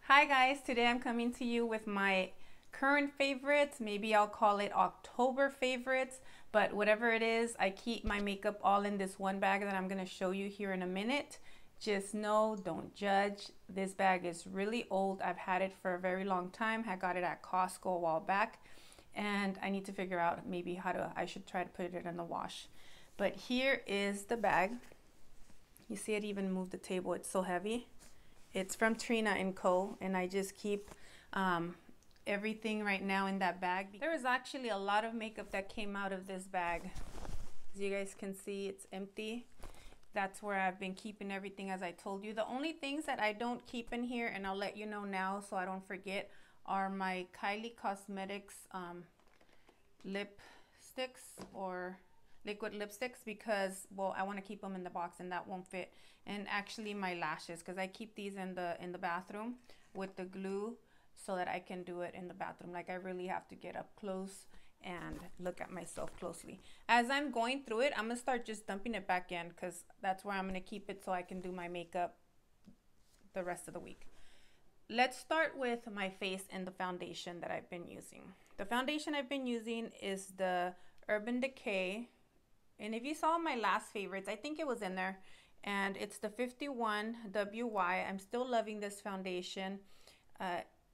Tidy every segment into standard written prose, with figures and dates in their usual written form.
Hi guys, today I'm coming to you with my current favorites. Maybe I'll call it October favorites, but whatever it is, I keep my makeup all in this one bag that I'm going to show you here in a minute. Just know, don't judge. This bag is really old. I've had it for a very long time. I got it at Costco a while back, and I need to figure out maybe I should try to put it in the wash. But here is the bag. You see it even moved the table. It's so heavy. It's from Trina & Co. and I just keep everything right now in that bag. There was actually a lot of makeup that came out of this bag. As you guys can see, it's empty. That's where I've been keeping everything, as I told you. The only things that I don't keep in here, and I'll let you know now so I don't forget, are my Kylie Cosmetics lipsticks or liquid lipsticks, because well, I want to keep them in the box and that won't fit. And actually my lashes, because I keep these in the bathroom with the glue so that I can do it in the bathroom. Like I really have to get up close and look at myself closely. As I'm going through it, I'm gonna start just dumping it back in, because that's where I'm gonna keep it so I can do my makeup the rest of the week. Let's start with my face and the foundation that I've been using. The foundation I've been using is the Urban Decay, and if you saw my last favorites, I think it was in there, and it's the 51 WY. I'm still loving this foundation.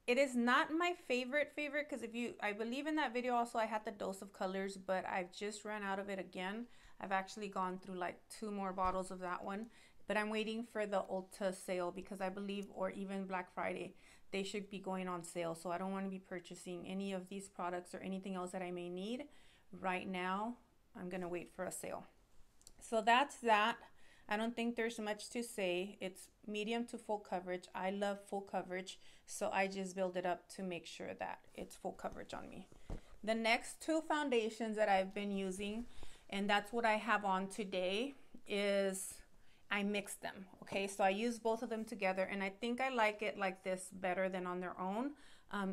It is not my favorite because I believe in that video also I had the Dose of Colors, but I've just ran out of it again. I've actually gone through like 2 more bottles of that one, but I'm waiting for the Ulta sale, because I believe, or even Black Friday, they should be going on sale. So I don't want to be purchasing any of these products or anything else that I may need right now. I'm gonna wait for a sale. So that's that. I don't think there's much to say. It's medium to full coverage. I love full coverage, so I just build it up to make sure that it's full coverage on me. The next 2 foundations that I've been using, and that's what I have on today, is I mix them. Okay, so I use both of them together, and I think I like it like this better than on their own.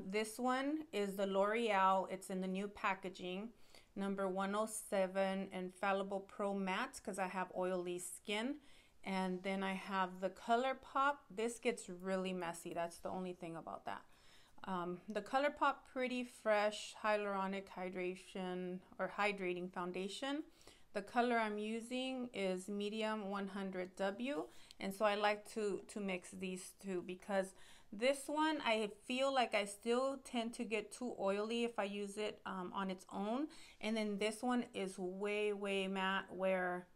This one is the L'Oreal. It's in the new packaging, number 107 Infallible Pro Matte, because I have oily skin. And then I have the ColourPop. This gets really messy. That's the only thing about that. The ColourPop Pretty Fresh Hyaluronic Hydration or Hydrating Foundation. The color I'm using is medium 100W, and so I like to mix these two, because this one I feel like I still tend to get too oily if I use it on its own, and then this one is way matte, where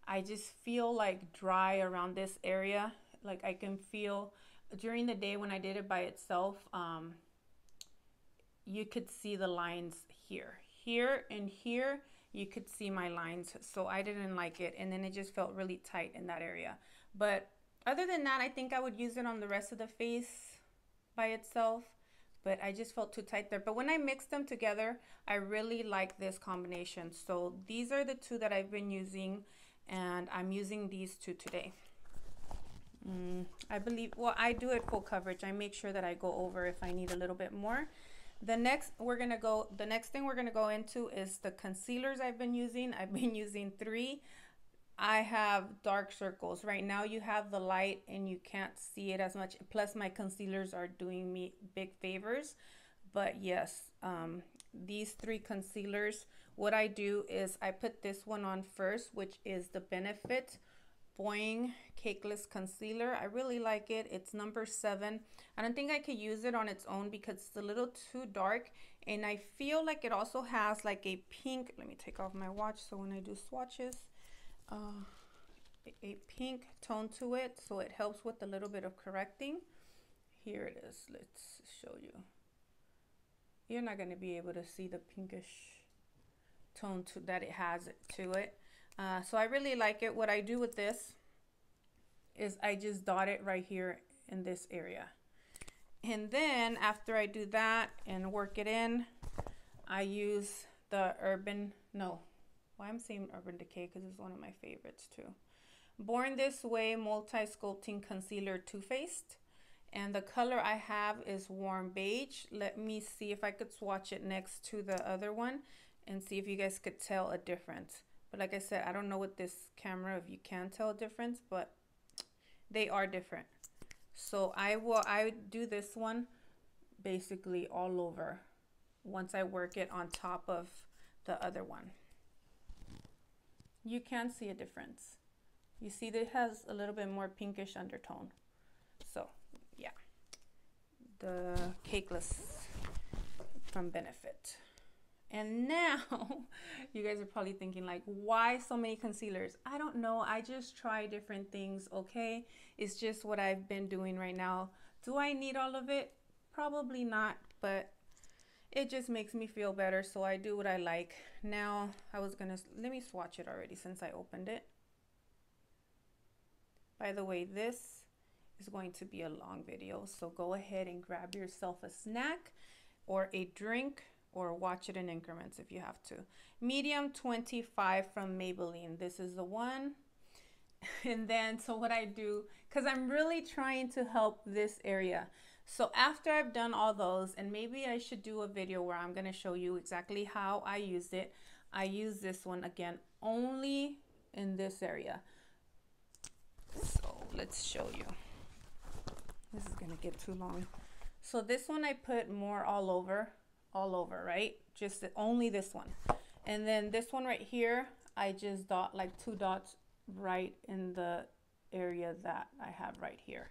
I just feel like dry around this area. Like I can feel during the day when I did it by itself, you could see the lines here and here. You could see my lines, so I didn't like it, and then it just felt really tight in that area. But other than that, I think I would use it on the rest of the face by itself, but I just felt too tight there. But when I mixed them together, I really like this combination. So these are the 2 that I've been using, and I'm using these 2 today. I believe, well, I do it full coverage. I make sure that I go over if I need a little bit more. The next thing we're gonna go into is the concealers I've been using. I've been using 3. I have dark circles. Right now you have the light and you can't see it as much. Plus my concealers are doing me big favors. But yes, these 3 concealers, what I do is I put this one on first, which is the Benefit Boing Cakeless Concealer. I really like it. It's number 7. I don't think I could use it on its own because it's a little too dark, and I feel like it also has like a pink, let me take off my watch so when I do swatches, a pink tone to it, so it helps with a little bit of correcting. Here it is. Let's show you. You're not going to be able to see the pinkish tone that it has to it. So I really like it. What I do with this is I just dot it right here in this area. And then after I do that and work it in, I use the I'm saying Urban Decay because it's one of my favorites too. Born This Way Multi-Sculpting Concealer Too Faced. And the color I have is Warm Beige. Let me see if I could swatch it next to the other one and see if you guys could tell a difference. But like I said, I don't know with this camera if you can tell a difference, but they are different. So I do this one basically all over once I work it on top of the other one. You can see a difference. You see that it has a little bit more pinkish undertone. So yeah, the Cakeless from Benefit. And now you guys are probably thinking like, why so many concealers? I don't know. I just try different things, okay? It's just what I've been doing right now. Do I need all of it? Probably not, but it just makes me feel better, so I do what I like. Now, let me swatch it already since I opened it. By the way, this is going to be a long video, so go ahead and grab yourself a snack or a drink, or watch it in increments if you have to. Medium 25 from Maybelline. This is the one. And then, so what I do, because I'm really trying to help this area. So after I've done all those, and maybe I should do a video where I'm going to show you exactly how I used it. I use this one again only in this area. So let's show you. This is going to get too long. So this one I put more all over, right? Just only this one. And then this one right here, I just dot like 2 dots right in the area that I have right here.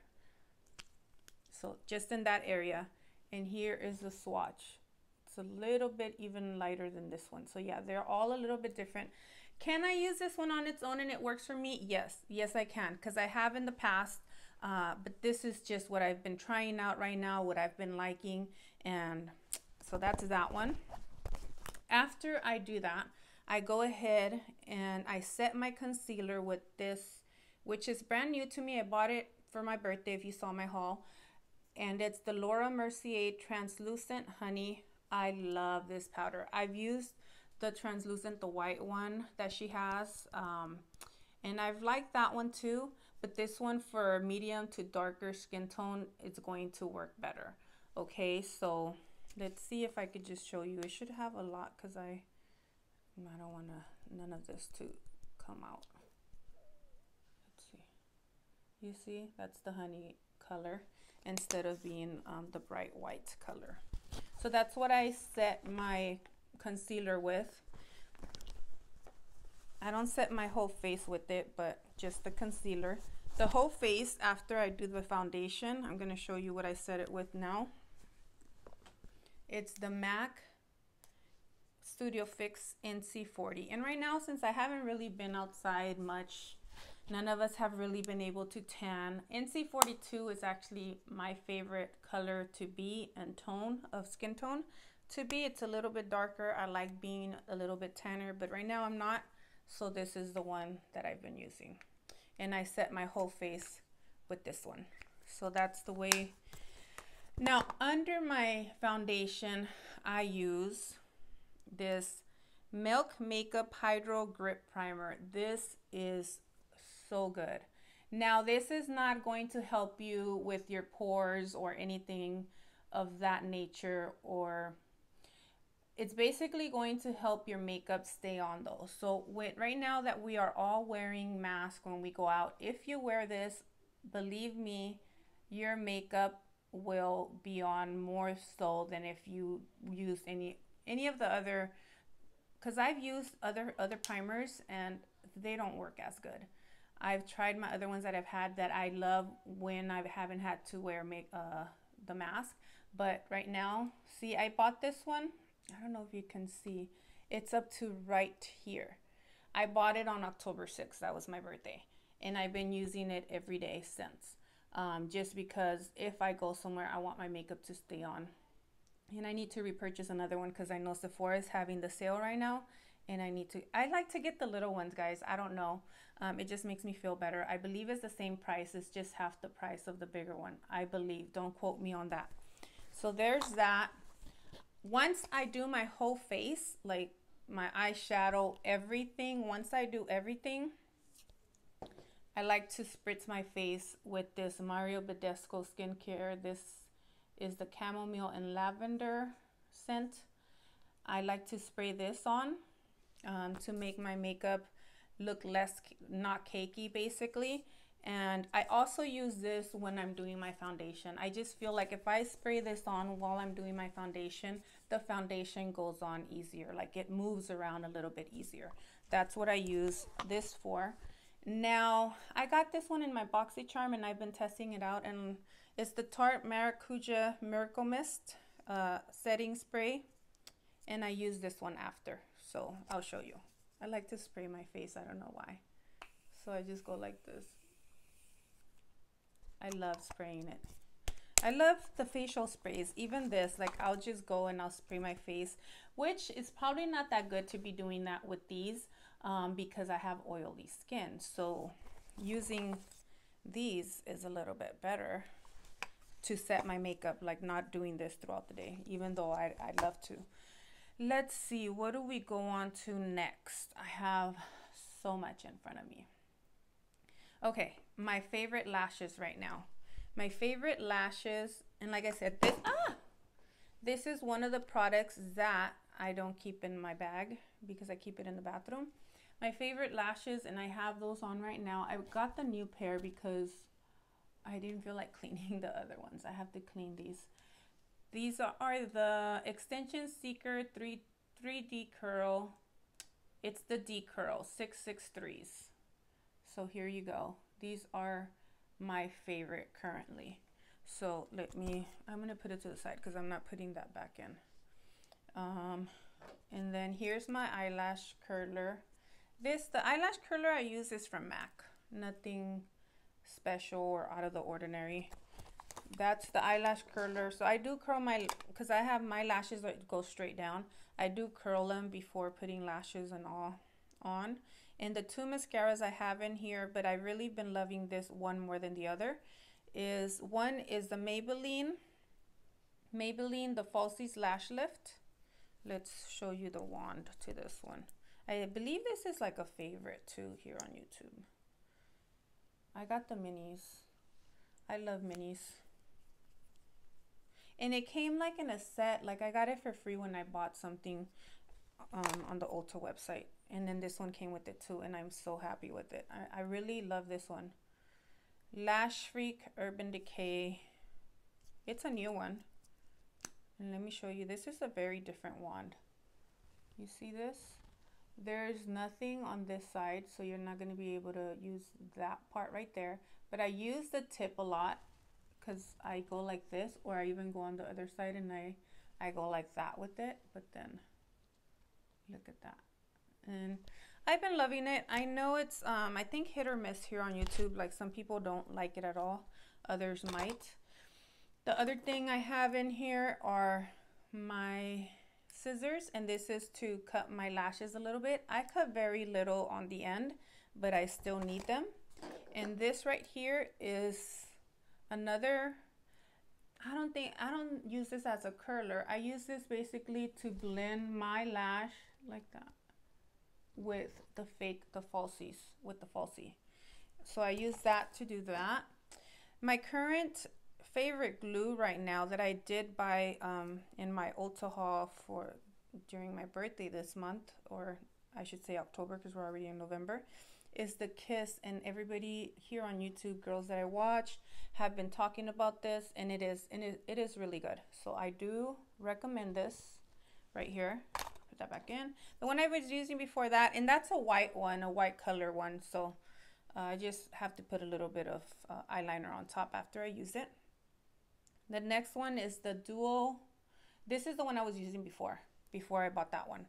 So just in that area. And here is the swatch. It's a little bit even lighter than this one. So yeah, they're all a little bit different. Can I use this one on its own and it works for me? Yes, I can, because I have in the past. But this is just what I've been trying out right now, what I've been liking. And so that's that one. After I do that, I go ahead and I set my concealer with this, which is brand new to me. I bought it for my birthday if you saw my haul. And it's the Laura Mercier Translucent Honey. I love this powder. I've used the translucent, the white one that she has. And I've liked that one too. But this one for medium to darker skin tone, it's going to work better. Okay, so let's see if I could just show you. It should have a lot because I don't want none of this to come out. Let's see. You see, that's the honey color instead of being the bright white color. So that's what I set my concealer with. I don't set my whole face with it, but just the concealer. The whole face, after I do the foundation, I'm going to show you what I set it with now. It's the MAC Studio Fix NC40. And right now, since I haven't really been outside much, none of us have really been able to tan. NC42 is actually my favorite color to be and tone of skin tone to be. It's a little bit darker. I like being a little bit tanner, but right now I'm not. So this is the one that I've been using. And I set my whole face with this one. So that's the way. Now under my foundation, I use this Milk Makeup Hydro Grip Primer. This is so good. Now this is not going to help you with your pores or anything of that nature, or it's basically going to help your makeup stay on though. So right now that we are all wearing masks when we go out, if you wear this, believe me, your makeup will be on more so than if you use any of the other, because I've used other primers and they don't work as good. I've tried my other ones that I've had that I love when I haven't had to wear the mask. But right now, see, I bought this one. I don't know if you can see. It's up to right here. I bought it on October 6th. That was my birthday. And I've been using it every day since. Just because if I go somewhere, I want my makeup to stay on. And I need to repurchase another one because I know Sephora is having the sale right now. And I like to get the little ones, guys. I don't know. It just makes me feel better. I believe it's the same price. It's just half the price of the bigger one. I believe. Don't quote me on that. So there's that. Once I do my whole face, like my eyeshadow, everything, once I do everything, I like to spritz my face with this Mario Badescu skincare. This is the chamomile and lavender scent. I like to spray this on to make my makeup look less, not cakey basically. And I also use this when I'm doing my foundation. I just feel like if I spray this on while I'm doing my foundation, the foundation goes on easier. Like it moves around a little bit easier. That's what I use this for. Now, I got this one in my BoxyCharm and I've been testing it out, and it's the Tarte Maracuja Miracle Mist setting spray, and I use this one after. So I'll show you. I like to spray my face. I don't know why. So I just go like this. I love spraying it. I love the facial sprays. Even this, like I'll just go and I'll spray my face, which is probably not that good to be doing that with these because I have oily skin. So using these is a little bit better to set my makeup, like not doing this throughout the day, even though I love to. Let's see, what do we go on to next? I have so much in front of me. Okay, my favorite lashes right now. My favorite lashes, and like I said, this is one of the products that I don't keep in my bag because I keep it in the bathroom. My favorite lashes, and I have those on right now. I got the new pair because I didn't feel like cleaning the other ones. I have to clean these. These are the Extension Seeker 3D Curl. It's the D Curl 663s. So here you go. These are my favorite currently. So I'm gonna put it to the side because I'm not putting that back in. And then here's my eyelash curler. The eyelash curler I use is from MAC. Nothing special or out of the ordinary. That's the eyelash curler. So I do curl because I have my lashes that go straight down. I do curl them before putting lashes and all on. And the two mascaras I have in here, but I've really been loving this one more than the other, one is the Maybelline the Falsies Lash Lift. Let's show you the wand to this one. I believe this is like a favorite too here on YouTube. I got the minis. I love minis. And it came like in a set. Like I got it for free when I bought something on the Ulta website. And then this one came with it too, and I'm so happy with it. I really love this one. Lash Freak Urban Decay. It's a new one. And let me show you. This is a very different wand. You see this? There's nothing on this side, so you're not going to be able to use that part right there. But I use the tip a lot because I go like this, or I even go on the other side and I go like that with it. But then look at that. And I've been loving it. I know it's I think hit or miss here on YouTube. Like some people don't like it at all, others might. The other thing I have in here are my scissors, and this is to cut my lashes a little bit. I cut very little on the end, but I still need them. And this right here is another, I don't use this as a curler. I use this basically to blend my lash like that with the falsies, with the falsie. So I use that to do that. My current favorite glue right now that I did buy in my Ulta haul during my birthday this month, or I should say October because we're already in November, is the Kiss. And everybody here on YouTube, girls that I watch, have been talking about this, and it is really good. So I do recommend this right here. Put that back in. The one I was using before that, and that's a white one, a white color one. So I just have to put a little bit of eyeliner on top after I use it. The next one is the Duo. This is the one I was using before I bought that one.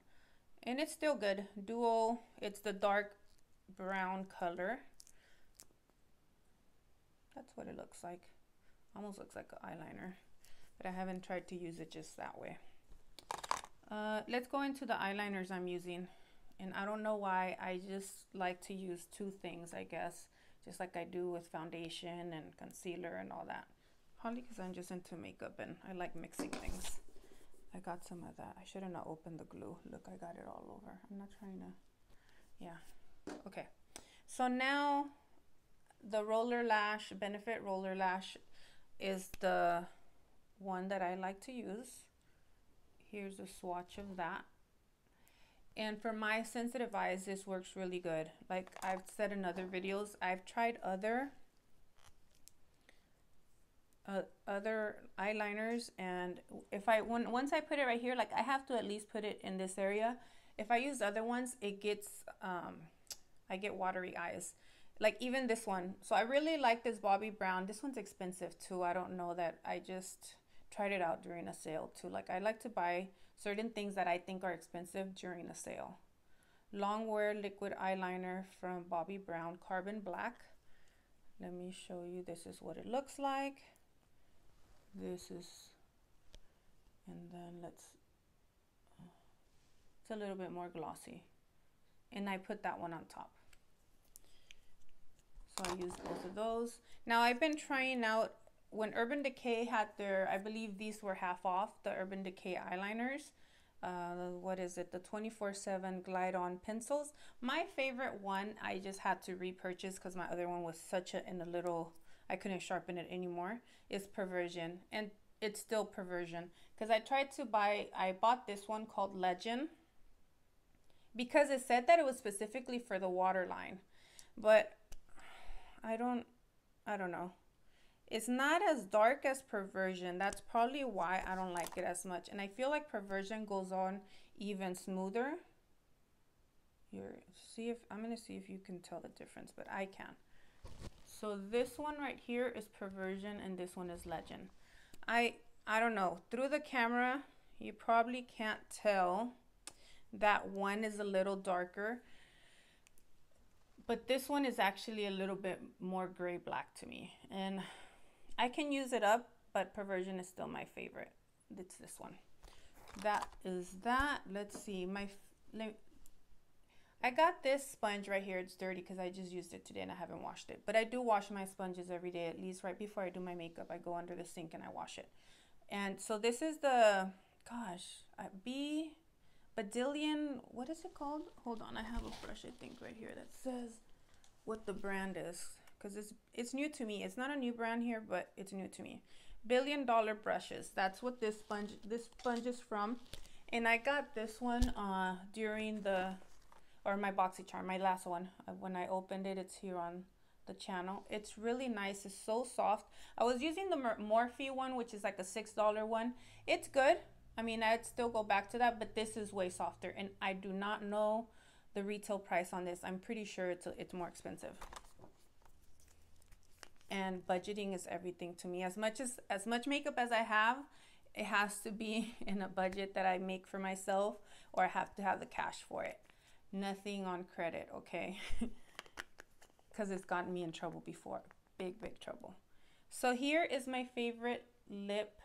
And it's still good. Duo, it's the dark brown color. That's what it looks like. Almost looks like an eyeliner. But I haven't tried to use it just that way. Let's go into the eyeliners I'm using. And I don't know why, I just like to use two things, I guess. Just like I do with foundation and concealer and all that. Probably because I'm just into makeup and I like mixing things. I got some of that. I should have not opened the glue. Look, I got it all over. I'm not trying to, yeah. Okay. So now the Roller Lash, Benefit Roller Lash is the one that I like to use. Here's a swatch of that. And for my sensitive eyes, this works really good. Like I've said in other videos, I've tried other other eyeliners, and if once I put it right here, like I have to at least put it in this area. If I use other ones, it gets I get watery eyes, like even this one. So I really like this Bobbi Brown. This one's expensive too. I don't know, that I just tried it out during a sale too. Like I like to buy certain things that I think are expensive during a sale. Longwear liquid eyeliner from Bobbi Brown, Carbon Black. Let me show you. This is what it looks like. This is, and then it's a little bit more glossy, and I put that one on top. So I use both of those. Now I've been trying out, when Urban Decay had their, I believe these were half off, the Urban Decay eyeliners. What is it? The 24/7 Glide On pencils. My favorite one, I just had to repurchase because my other one was in a little, I couldn't sharpen it anymore, is Perversion. And it's still Perversion. Because I bought this one called Legend, because it said that it was specifically for the waterline. But I don't know. It's not as dark as Perversion. That's probably why I don't like it as much. And I feel like Perversion goes on even smoother. Here, I'm going to see if you can tell the difference, but I can. So this one right here is Perversion, and this one is Legend. I don't know. Through the camera, you probably can't tell that one is a little darker, but this one is actually a little bit more gray-black to me. And I can use it up, but Perversion is still my favorite. It's this one. That is that. Let's see. I got this sponge right here. It's dirty because I just used it today and I haven't washed it. But I do wash my sponges every day, at least right before I do my makeup. I go under the sink and I wash it. And so this is the, Badillion, what is it called? Hold on, I have a brush, I think, right here that says what the brand is. Because it's new to me. It's not a new brand here, but it's new to me. $1 Billion brushes. That's what this sponge is from. And I got this one during my BoxyCharm, my last one. When I opened it, it's here on the channel. It's really nice. It's so soft. I was using the Morphe one, which is like a $6 one. It's good. I mean, I'd still go back to that, but this is way softer. And I do not know the retail price on this. I'm pretty sure it's more expensive. And budgeting is everything to me. As much makeup as I have, it has to be in a budget that I make for myself, or I have to have the cash for it. Nothing on credit, okay? Because it's gotten me in trouble before. Big trouble. So here is my favorite lip.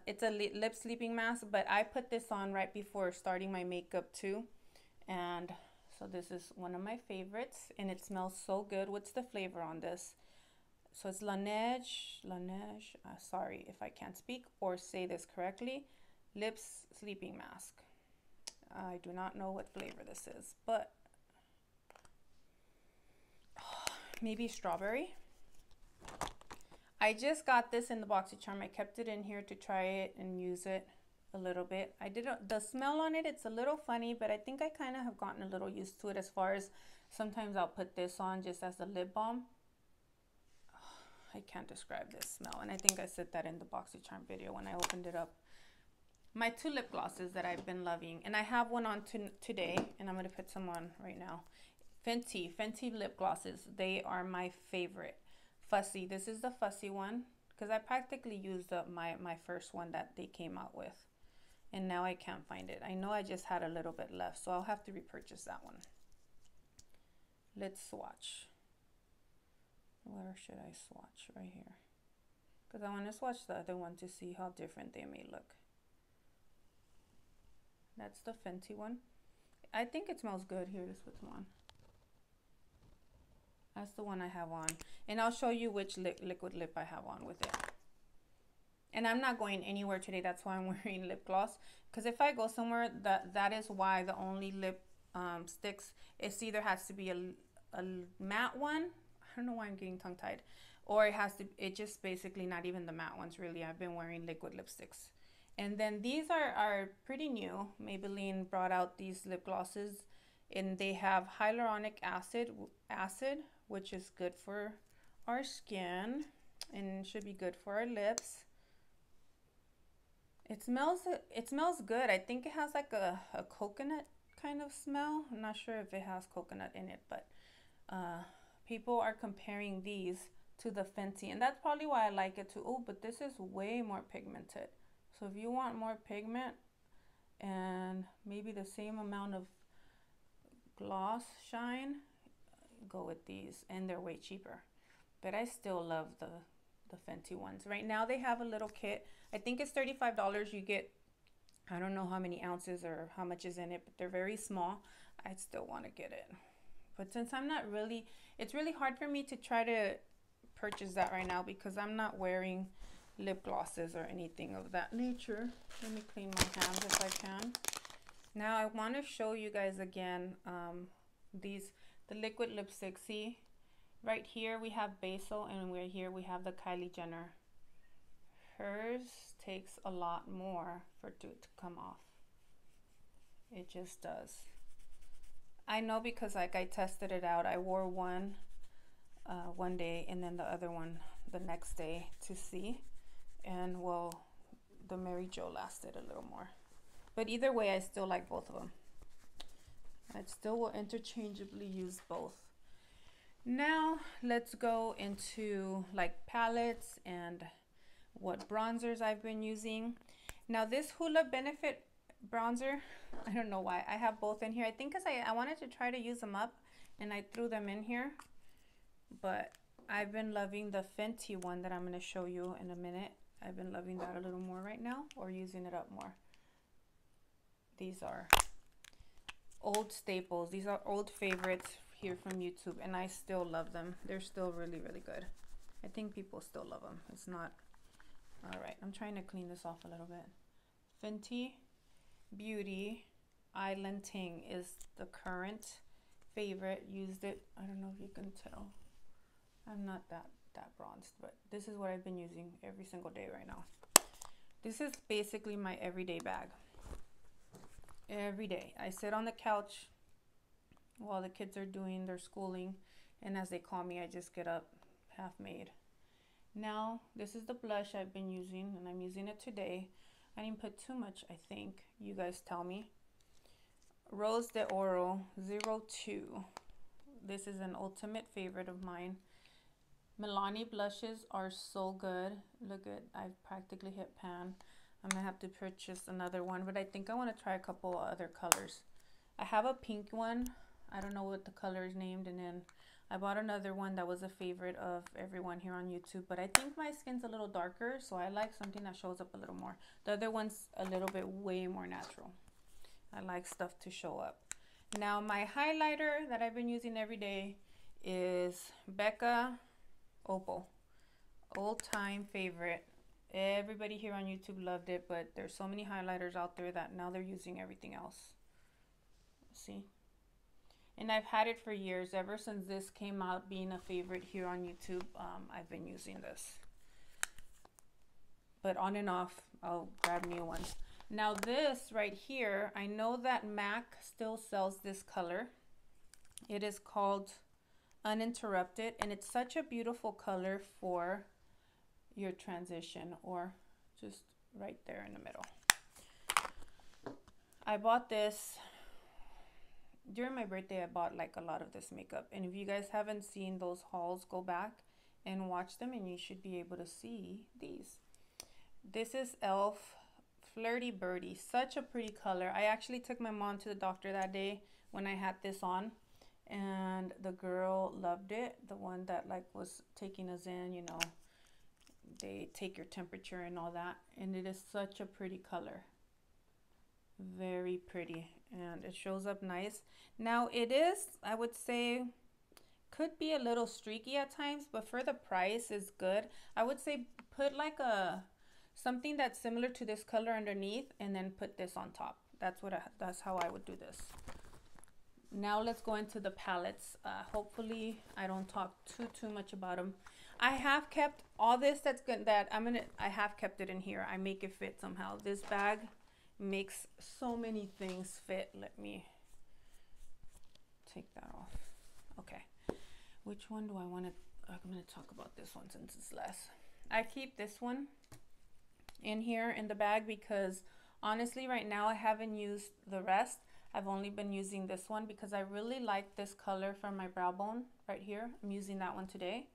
It's a lip sleeping mask, but I put this on right before starting my makeup too. And so this is one of my favorites, and it smells so good. What's the flavor on this? So it's Laneige, sorry if I can't speak or say this correctly, Lips Sleeping Mask. I do not know what flavor this is, but maybe strawberry. I just got this in the BoxyCharm. I kept it in here to try it and use it a little bit. The smell on it, it's a little funny, but I think I kind of have gotten a little used to it, as far as sometimes I'll put this on just as a lip balm. I can't describe this smell, and I think I said that in the BoxyCharm video when I opened it up. My two lip glosses that I've been loving, and I have one on today, and I'm going to put some on right now. Fenty lip glosses. They are my favorite. Fussy. This is the Fussy one, because I practically used up my first one that they came out with, and now I can't find it. I know I just had a little bit left, so I'll have to repurchase that one. Let's swatch. Where should I swatch? Right here, because I want to swatch the other one to see how different they may look. That's the Fenty one. I think it smells good. Here, let's put some on. That's the one I have on, and I'll show you which liquid lip I have on with it. And I'm not going anywhere today. That's why I'm wearing lip gloss, because if I go somewhere, that is why the only lip sticks, it either has to be a matte one. I don't know why I'm getting tongue-tied. Or it just basically not even the matte ones, really. I've been wearing liquid lipsticks. And then these are pretty new. Maybelline brought out these lip glosses, and they have hyaluronic acid, which is good for our skin. and it should be good for our lips. It smells good. I think it has like a coconut kind of smell. I'm not sure if it has coconut in it, but people are comparing these to the Fenty, and that's probably why I like it too. Oh, but this is way more pigmented. So if you want more pigment and maybe the same amount of gloss shine, go with these, and they're way cheaper. But I still love the Fenty ones. Right now they have a little kit. I think it's $35. You get, I don't know how many ounces or how much is in it, but they're very small. I still want to get it. But since I'm not really, it's really hard for me to try to purchase that right now because I'm not wearing lip glosses or anything of that nature. Let me clean my hands if I can. Now I want to show you guys again the liquid lipstick. See, right here we have Basil, and right here we have the Kylie Jenner. Hers takes a lot more for it to come off. It just does. I know because like I tested it out. I wore one day and then the other one the next day to see, and well, the Mary Jo lasted a little more. But either way, I still like both of them. I still will interchangeably use both. Now let's go into like palettes and what bronzers I've been using. Now this Hoola Benefit bronzer, I don't know why I have both in here. I think because I wanted to try to use them up and I threw them in here. But I've been loving the Fenty one that I'm going to show you in a minute. I've been loving that a little more right now, or using it up more. These are old staples. These are old favorites here from YouTube, and I still love them. They're still really, really good. I think people still love them. It's not... All right, I'm trying to clean this off a little bit. Fenty Beauty Island Ting is the current favorite. Used it. I don't know if you can tell. I'm not that bronzed, but this is what I've been using every single day right now. This is basically my everyday bag. Every day I sit on the couch while the kids are doing their schooling, and as they call me, I just get up half made. Now this is the blush I've been using, and I'm using it today. I didn't put too much, I think. You guys tell me. Rose de Oro 02. This is an ultimate favorite of mine. Milani blushes are so good. Look at, I've practically hit pan. I'm gonna have to purchase another one, but I think I want to try a couple other colors. I have a pink one. I don't know what the color is named, and then I bought another one that was a favorite of everyone here on YouTube, but I think my skin's a little darker, so I like something that shows up a little more. The other one's a little bit way more natural. I like stuff to show up. Now my highlighter that I've been using every day is Becca Opal. Old time favorite. Everybody here on YouTube loved it, but there's so many highlighters out there that now they're using everything else. See? And I've had it for years. Ever since this came out being a favorite here on YouTube, I've been using this. But on and off, I'll grab new ones. Now this right here, I know that MAC still sells this color. It is called Uninterrupted, and it's such a beautiful color for your transition, or just right there in the middle. I bought this during my birthday. I bought like a lot of this makeup, and if you guys haven't seen those hauls, go back and watch them, and you should be able to see these. This is e.l.f. Flirty Birdie. Such a pretty color. I actually took my mom to the doctor that day when I had this on, and the girl loved it. The one that like was taking us in, you know, they take your temperature and all that, and it is such a pretty color. Very pretty, and it shows up nice. Now it is, I would say, could be a little streaky at times, but for the price is good. I would say put like something that's similar to this color underneath, and then put this on top. That's how I would do this. Now let's go into the palettes. Hopefully I don't talk too much about them. I have kept all this that's good I have kept it in here. I make it fit somehow. This bag makes so many things fit. Let me take that off. Okay. Which one do I want to... I'm going to talk about this one since it's less. I keep this one in here in the bag because honestly right now I haven't used the rest. I've only been using this one because I really like this color from my brow bone right here. I'm using that one today.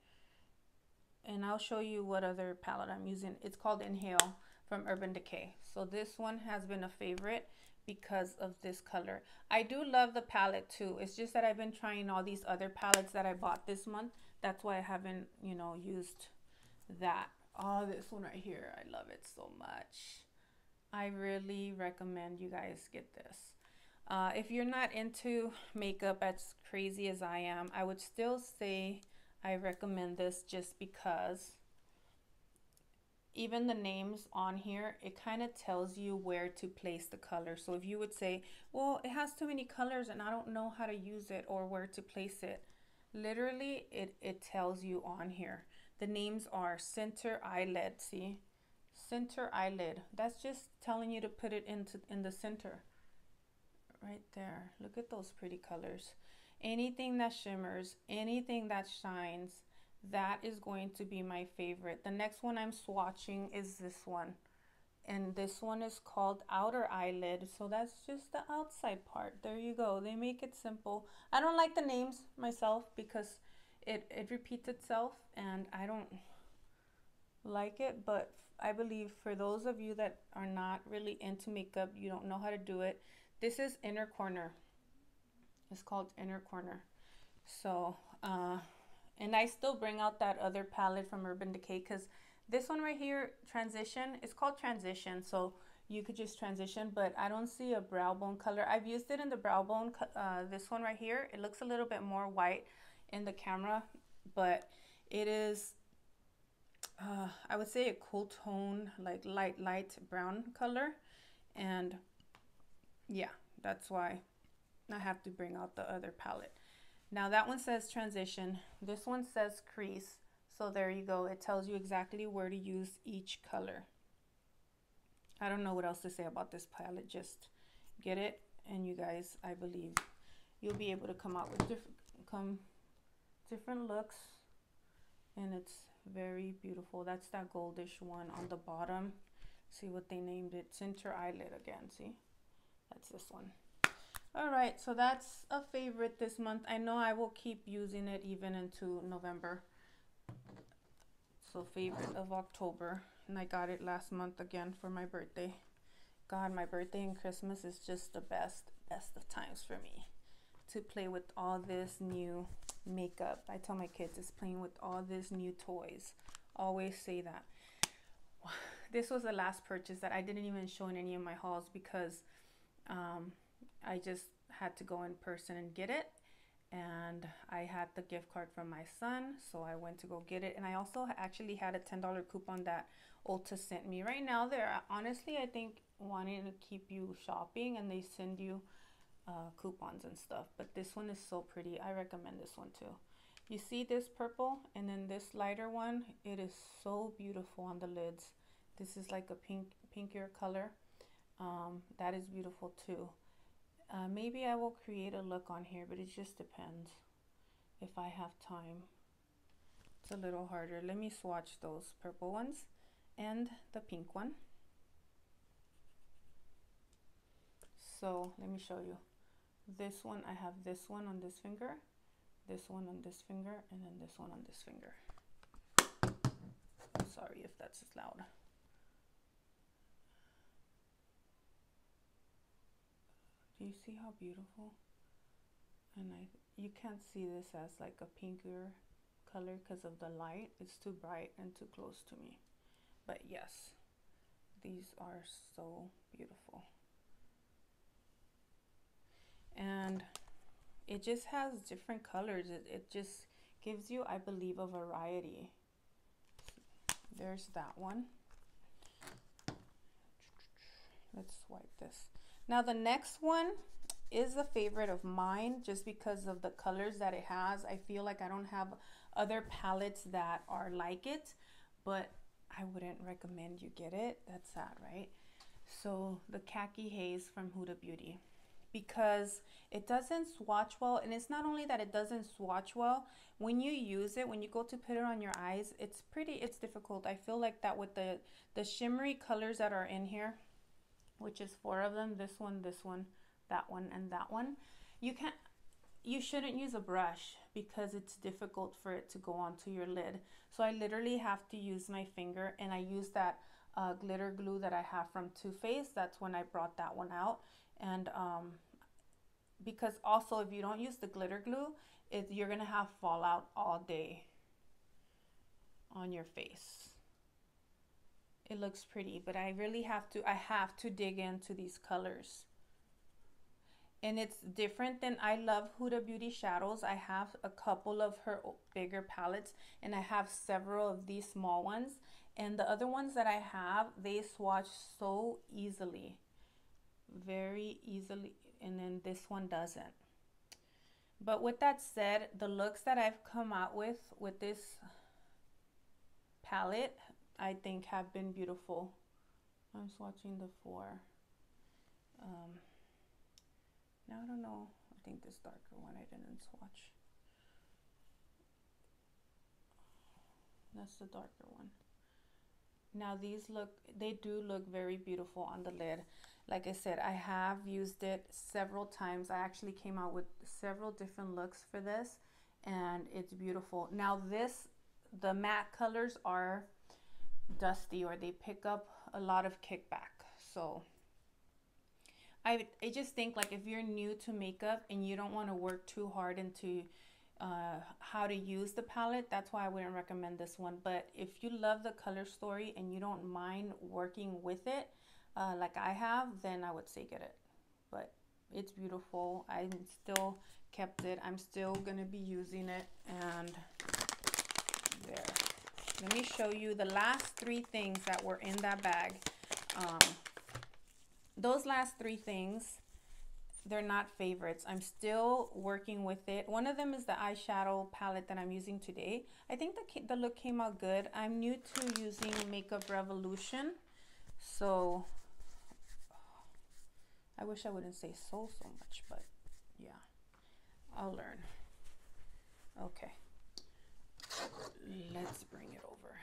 And I'll show you what other palette I'm using. It's called Inhale from Urban Decay. So this one has been a favorite because of this color. I do love the palette too. It's just that I've been trying all these other palettes that I bought this month. That's why I haven't, you know, used that. Oh, this one right here. I love it so much. I really recommend you guys get this. If you're not into makeup as crazy as I am, I would still say I recommend this just because even the names on here, it kind of tells you where to place the color. So if you would say, well, it has too many colors and I don't know how to use it or where to place it, literally it tells you on here. The names are Center Eyelid. See, Center Eyelid. That's just telling you to put it in the center right there. Look at those pretty colors. Anything that shimmers, anything that shines, that is going to be my favorite. The next one I'm swatching is this one, and this one is called Outer Eyelid. So that's just the outside part. There you go. They make it simple. I don't like the names myself because it repeats itself and I don't like it, but I believe for those of you that are not really into makeup, you don't know how to do it, this is Inner Corner. It's called Inner Corner. So and I still bring out that other palette from Urban Decay because this one right here, Transition, it's called Transition, so you could just transition, but I don't see a brow bone color. I've used it in the brow bone, this one right here. It looks a little bit more white in the camera, but it is I would say a cool tone, like light brown color. And yeah, that's why I have to bring out the other palette. Now that one says Transition, this one says Crease. So there you go. It tells you exactly where to use each color. I don't know what else to say about this palette. Just get it, and you guys, I believe you'll be able to come out with different looks, and it's very beautiful. That's that goldish one on the bottom. See what they named it, Center Eyelid again. See, that's this one. All right, so that's a favorite this month. I know I will keep using it even into November. So favorite of October, and I got it last month again for my birthday. God, my birthday and Christmas is just the best of times for me to play with all this new makeup. I tell my kids it's playing with all these new toys. Always say that. This was the last purchase that I didn't even show in any of my hauls because I just had to go in person and get it, and I had the gift card from my son, so I went to go get it. And I also actually had a $10 coupon that Ulta sent me. Right now they're honestly, I think, wanting to keep you shopping, and they send you coupons and stuff. But this one is so pretty. I recommend this one too. You see this purple and then this lighter one, it is so beautiful on the lids. This is like a pinkier color. That is beautiful too. Maybe I will create a look on here, but it just depends if I have time. It's a little harder. Let me swatch those purple ones and the pink one. So let me show you. This one, I have this one on this finger, this one on this finger, and then this one on this finger. I'm sorry if that's loud. Do you see how beautiful? And you can't see this as like a pinkier color because of the light. It's too bright and too close to me. But yes, these are so beautiful. And it just has different colors. It just gives you, I believe, a variety. There's that one. Let's swipe this. Now the next one is a favorite of mine just because of the colors that it has. I feel like I don't have other palettes that are like it, but I wouldn't recommend you get it. That's sad, right? So the Khaki Haze from Huda Beauty. because it doesn't swatch well. And it's not only that it doesn't swatch well, when you use it, when you go to put it on your eyes, it's difficult. I feel like that with the shimmery colors that are in here, which is 4 of them, this one, that one, and that one, you shouldn't use a brush because it's difficult for it to go onto your lid. So I literally have to use my finger, and I use that glitter glue that I have from Too Faced. That's when I brought that one out. And because also if you don't use the glitter glue, you're gonna have fallout all day on your face. It looks pretty, but I really have to dig into these colors. And it's different than, I love Huda Beauty shadows. I have a couple of her bigger palettes, and I have several of these small ones. And the other ones that I have, they swatch so easily, very easily, and then this one doesn't. But with that said, the looks that I've come out with this palette, I think have been beautiful. I'm swatching the 4. Now I don't know, I think this darker one I didn't swatch. That's the darker one. Now these they do look very beautiful on the lid. Like I said, I have used it several times. I actually came out with several different looks for this, and it's beautiful. Now the matte colors are dusty, or they pick up a lot of kickback. So I just think, like, if you're new to makeup and you don't want to work too hard into how to use the palette, that's why I wouldn't recommend this one. But if you love the color story and you don't mind working with it like I have, then I would say get it. But it's beautiful. I still kept it. I'm still gonna be using it. And there, let me show you the last 3 things that were in that bag. Those last 3 things, they're not favorites. I'm still working with it. One of them is the eyeshadow palette that I'm using today. I think the look came out good. I'm new to using Makeup Revolution, so I wish I wouldn't say so much, but yeah, I'll learn. Okay, let's bring it over.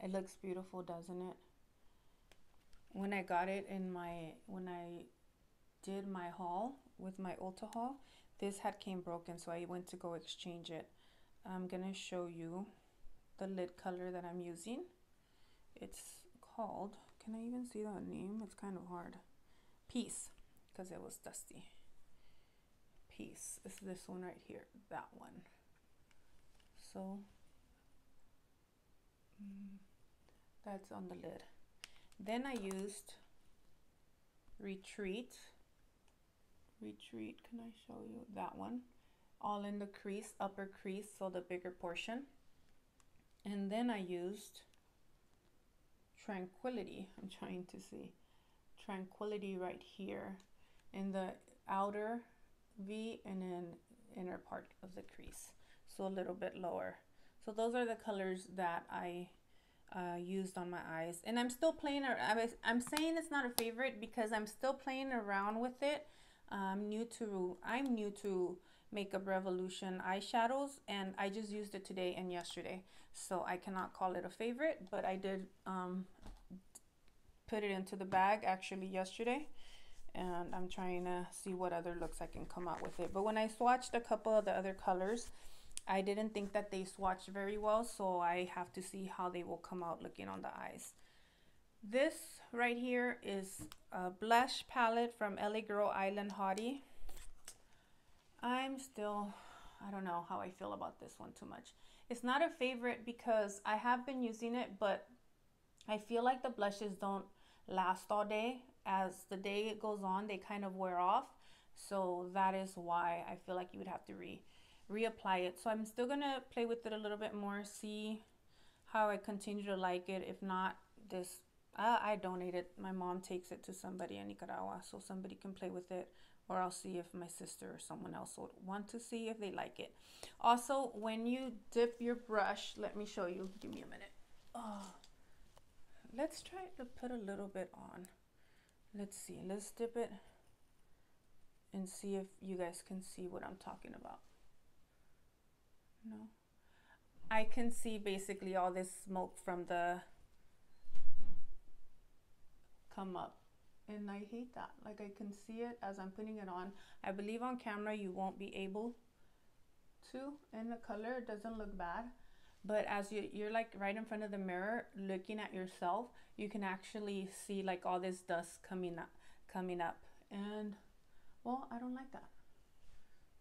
It looks beautiful, doesn't it? When I got it when I did my haul with my Ulta haul, this came broken, so I went to go exchange it. I'm gonna show you the lid color that I'm using. It's called, can I even see the name? It's kind of hard. Peace, because it was dusty. Peace. It's this one right here, that one. So that's on the lid. Then I used Retreat. Can I show you that one? All in the crease, upper crease, so the bigger portion. And then I used Tranquility. I'm trying to see. Tranquility right here in the outer V and then inner part of the crease. So a little bit lower. So those are the colors that I used on my eyes, and I'm still playing around. I'm saying it's not a favorite because I'm still playing around with it. I'm new to Makeup Revolution eyeshadows, and I just used it today and yesterday, so I cannot call it a favorite, but I did put it into the bag actually yesterday, and I'm trying to see what other looks I can come out with it. But when I swatched a couple of the other colors, I didn't think that they swatched very well, so I have to see how they will come out looking on the eyes. This right here is a blush palette from LA Girl Island Hottie. I don't know how I feel about this one too much. It's not a favorite because I have been using it, but I feel like the blushes don't last all day. As the day goes on, they kind of wear off. So that is why I feel like you would have to reapply it. So I'm still gonna play with it a little bit more, see how I continue to like it. If not, I donate it. My mom takes it to somebody in Nicaragua so somebody can play with it, or I'll see if my sister or someone else would want to see if they like it. Also, when you dip your brush, let me show you, give me a minute. Oh, let's try to put a little bit on. Let's see, let's dip it and see if you guys can see what I'm talking about. No, I can see basically all this smoke from the come up, and I hate that. Like, I can see it as I'm putting it on. I believe on camera you won't be able to, and the color doesn't look bad, but as you're like right in front of the mirror looking at yourself, you can actually see like all this dust coming up, and well, I don't like that.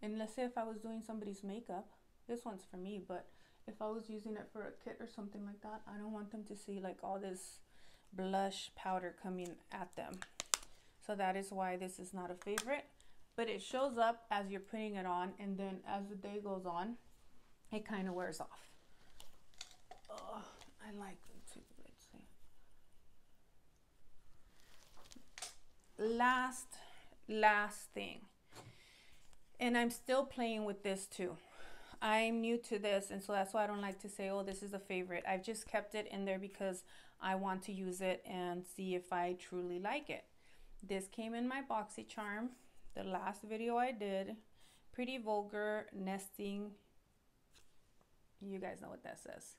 And let's say if I was doing somebody's makeup, this one's for me, but if I was using it for a kit or something like that, I don't want them to see like all this blush powder coming at them. So that is why this is not a favorite, but it shows up as you're putting it on, and then as the day goes on, it kind of wears off. Oh, I like them too. Let's see. Last thing, and I'm still playing with this too. I'm new to this, and so that's why I don't like to say, oh, this is a favorite. I've just kept it in there because I want to use it and see if I truly like it. This came in my BoxyCharm, the last video I did. Pretty Vulgar Nesting. You guys know what that says.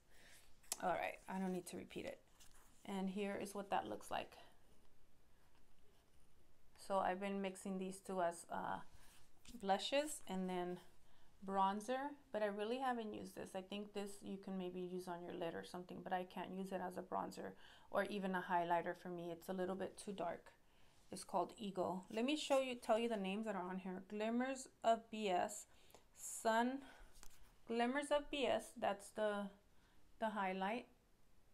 All right, I don't need to repeat it. And here is what that looks like. So I've been mixing these two as blushes and then bronzer, but I really haven't used this. I think this you can maybe use on your lid or something, but I can't use it as a bronzer or even a highlighter for me. It's a little bit too dark. It's called Eagle. Let me tell you the names that are on here. Glimmers of BS, Glimmers of BS, that's the highlight.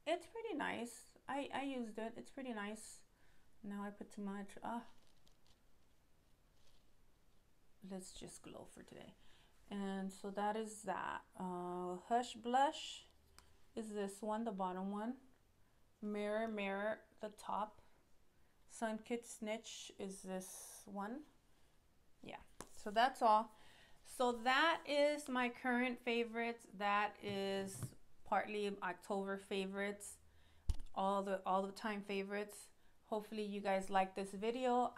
It's pretty nice. I used it. It's pretty nice. Now I put too much. Let's just glow for today. And so that is that. Hush Blush is this one, the bottom one. Mirror Mirror, the top. Sunkissed Snitch is this one. Yeah, so that's all. So that is my current favorites. That is partly October favorites, all the time favorites. Hopefully you guys like this video.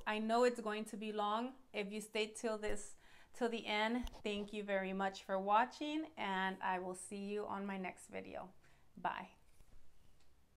I know it's going to be long. If you stay till the end, thank you very much for watching, and I will see you on my next video. Bye.